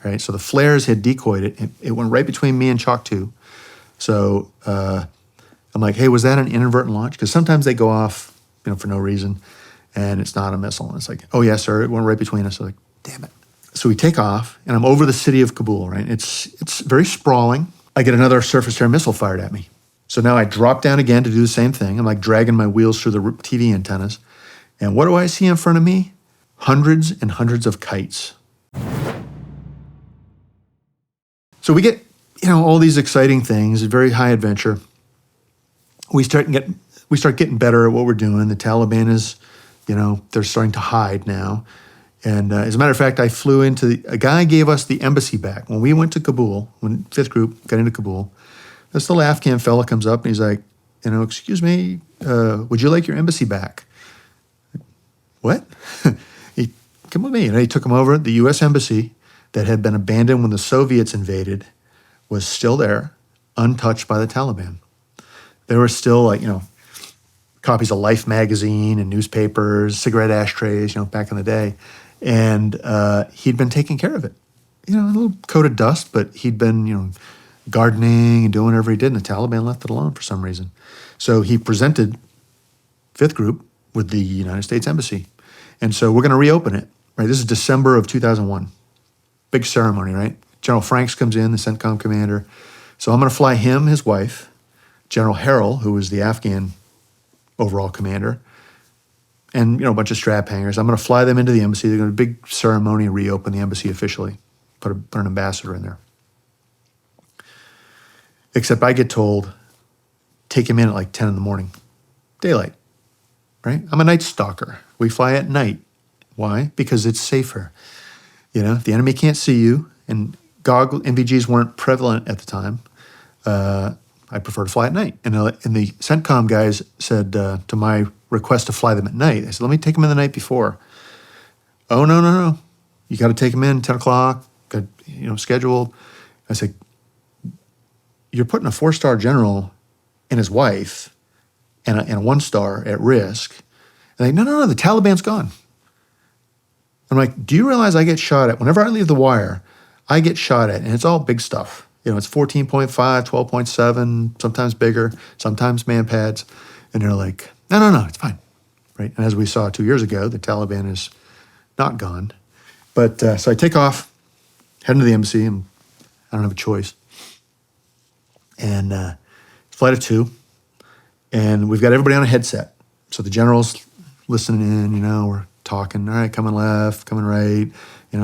right? So the flares had decoyed it. It went right between me and Chalk 2. So I'm like, hey, was that an inadvertent launch? Because sometimes they go off, for no reason, and it's not a missile. And it's like, oh, yes, sir, it went right between us. So like, damn it. So we take off, and I'm over the city of Kabul, right? It's very sprawling. I get another surface-to-air missile fired at me. So now I drop down again to do the same thing. I'm like dragging my wheels through the TV antennas. And what do I see in front of me? Hundreds and hundreds of kites. So we get, all these exciting things, very high adventure. We start getting better at what we're doing. The Taliban is, they're starting to hide now. And as a matter of fact, I flew into a guy gave us the embassy back. When we went to Kabul, when 5th Group got into Kabul, this little Afghan fella comes up and he's like, excuse me, would you like your embassy back? What? He come with me. And he took him over. The U.S. embassy that had been abandoned when the Soviets invaded was still there, untouched by the Taliban. There were still copies of Life magazine and newspapers, cigarette ashtrays, back in the day. And he'd been taking care of it. A little coat of dust, but he'd been, gardening and doing whatever he did, and the Taliban left it alone for some reason. So he presented 5th Group with the United States Embassy. And so we're going to reopen it, right? This is December of 2001. Big ceremony, right? General Franks comes in, the CENTCOM commander. So I'm going to fly him, his wife, General Harrell, who was the Afghan overall commander, and a bunch of strap hangers. I'm going to fly them into the embassy. They're going to do a big ceremony, reopen the embassy officially, put an ambassador in there. Except I get told, take him in at like 10 in the morning, daylight, right? I'm a night stalker. We fly at night. Why? Because it's safer. If the enemy can't see you, and NVGs weren't prevalent at the time, I prefer to fly at night. And the CENTCOM guys said to my request to fly them at night, I said, let me take them in the night before. Oh, no. You got to take them in 10 o'clock, got, scheduled. I said, you're putting a 4-star general and his wife and a 1-star at risk. And they, no, the Taliban's gone. I'm like, do you realize I get shot at? Whenever I leave the wire, I get shot at, and it's all big stuff. It's 14.5, 12.7, sometimes bigger, sometimes man-pads. And they're like, no, it's fine, right? And as we saw 2 years ago, the Taliban is not gone. But so I take off, head into the embassy, and I don't have a choice. And flight of 2, and we've got everybody on a headset. So the general's listening in, we're talking, all right, coming left, coming right,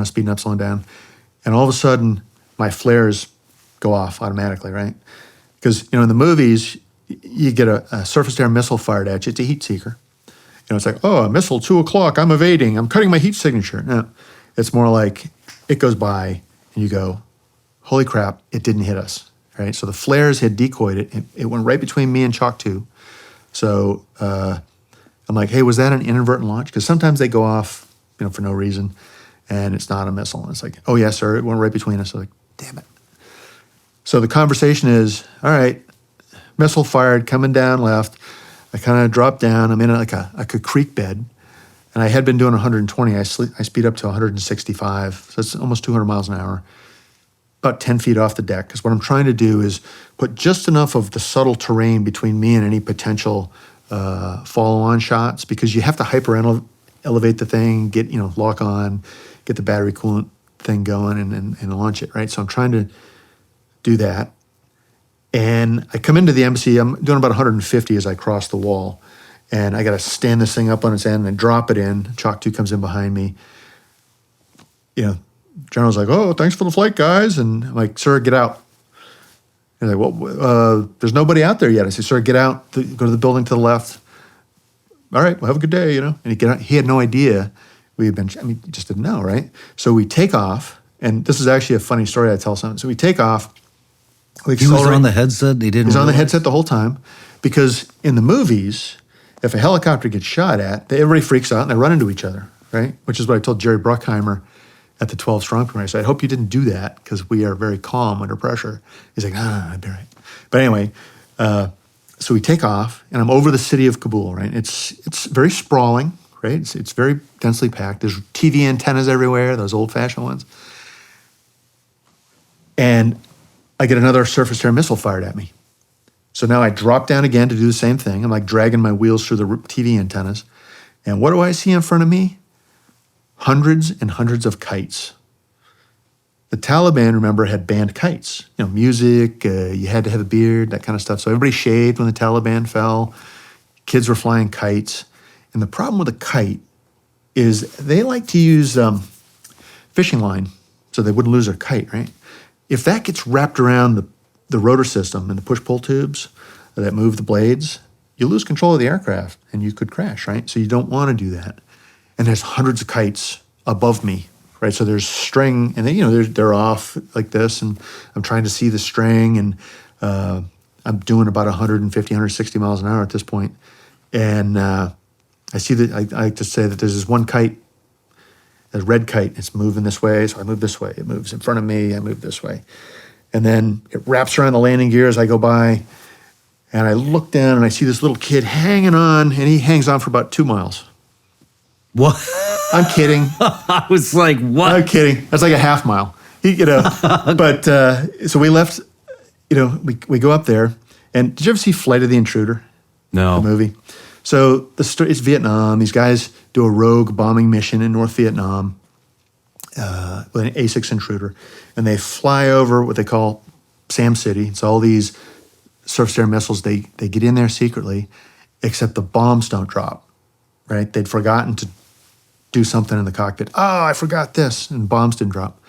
speeding up, slowing down. And all of a sudden, my flares go off automatically, right? Because, in the movies, you get a surface-to-air missile fired at you. It's a heat seeker. It's like, oh, a missile, 2 o'clock, I'm evading, I'm cutting my heat signature. No, it's more like it goes by, and you go, holy crap, it didn't hit us, right? So the flares had decoyed it. It went right between me and Chalk 2. So I'm like, hey, was that an inadvertent launch? Because sometimes they go off, for no reason, and it's not a missile. And it's like, oh, yes, sir, it went right between us. So like, damn it. So the conversation is, all right, missile fired, coming down left. I kind of drop down. I'm in like a creek bed, and I had been doing 120. I speed up to 165, so it's almost 200 miles an hour, about 10 feet off the deck, because what I'm trying to do is put just enough of the subtle terrain between me and any potential follow-on shots, because you have to elevate the thing, get, lock on, get the battery coolant thing going and launch it, right? So I'm trying to do that. And I come into the embassy, I'm doing about 150 as I cross the wall. And I got to stand this thing up on its end and drop it in. Chalk 2 comes in behind me. General's like, oh, thanks for the flight, guys. And I'm like, sir, get out. And they're like, well, there's nobody out there yet. I said, sir, get out, go to the building to the left. All right, well, have a good day, And he had no idea we had been, he just didn't know, right? So we take off, and this is actually a funny story I tell someone. So we take off. He was on the headset? He was on the headset the whole time, because in the movies, if a helicopter gets shot at, everybody freaks out and they run into each other, right? Which is what I told Jerry Bruckheimer at the 12 Strong Commander. I said, I hope you didn't do that, because we are very calm under pressure. He's like, I'd be right. But anyway, so we take off, and I'm over the city of Kabul, right? It's very sprawling, right? It's very densely packed. There's TV antennas everywhere, those old-fashioned ones. And I get another surface to air missile fired at me. So now I drop down again to do the same thing. I'm like dragging my wheels through the TV antennas. And what do I see in front of me? Hundreds and hundreds of kites. The Taliban, remember, had banned kites. Music, you had to have a beard, that kind of stuff. So everybody shaved when the Taliban fell. Kids were flying kites. And the problem with a kite is they like to use fishing line so they wouldn't lose their kite, right? If that gets wrapped around the rotor system and the push-pull tubes that move the blades, you lose control of the aircraft and you could crash, right? So you don't want to do that. And there's hundreds of kites above me, right? So there's string, and they're off like this, and I'm trying to see the string, and I'm doing about 150, 160 miles an hour at this point. And I see that, I like to say that there's this one kite, a red kite, it's moving this way, so I move this way. It moves in front of me, I move this way. And then it wraps around the landing gear as I go by, and I look down and I see this little kid hanging on, and he hangs on for about 2 miles. What? I'm kidding. I was like, what? I'm kidding. That's like a half mile. But so we left, we go up there. And did you ever see Flight of the Intruder? No. The movie? So it's Vietnam. These guys do a rogue bombing mission in North Vietnam with an A-6 Intruder. And they fly over what they call Sam City. It's all these surface-to-air missiles. They get in there secretly, except the bombs don't drop, right? They'd forgotten to do something in the cockpit. Oh, I forgot this, and bombs didn't drop.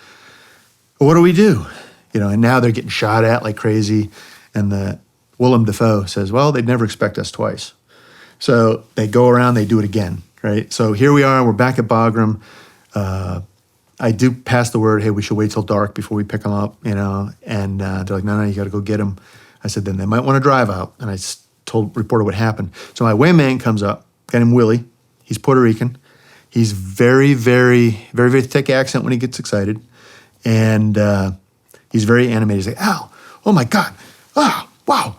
Well, what do we do? And now they're getting shot at like crazy. And the Willem Dafoe says, well, they'd never expect us twice. So they go around, they do it again, right? So here we are, we're back at Bagram. I do pass the word, hey, we should wait till dark before we pick them up, and they're like, no, you got to go get them. I said, then they might want to drive out. And I reported what happened. So my wingman comes up, a guy named Willie. He's Puerto Rican. He's very, very, very, very thick accent when he gets excited. And he's very animated. He's like, ow, oh my God, wow,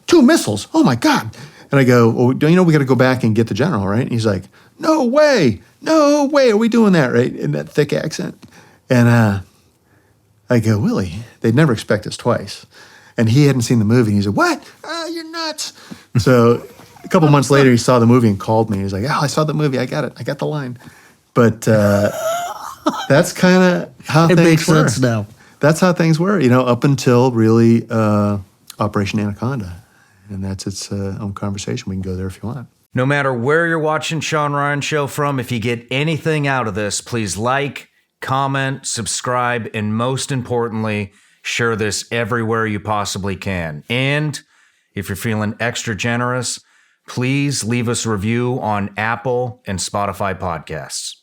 2 missiles, oh my God. And I go, well, we got to go back and get the general, right? And he's like, no way, are we doing that, right? In that thick accent. And I go, Willie, they'd never expect us twice. And he hadn't seen the movie. And he said, what? You're nuts. So a couple months later, he saw the movie and called me. He was like, I saw the movie. I got it. I got the line. But that's kind of how things were. It makes sense now. That's how things were, up until really Operation Anaconda. And that's its own conversation. We can go there if you want. No matter where you're watching Shawn Ryan Show from, if you get anything out of this, please like, comment, subscribe, and most importantly, share this everywhere you possibly can. And if you're feeling extra generous, please leave us a review on Apple and Spotify podcasts.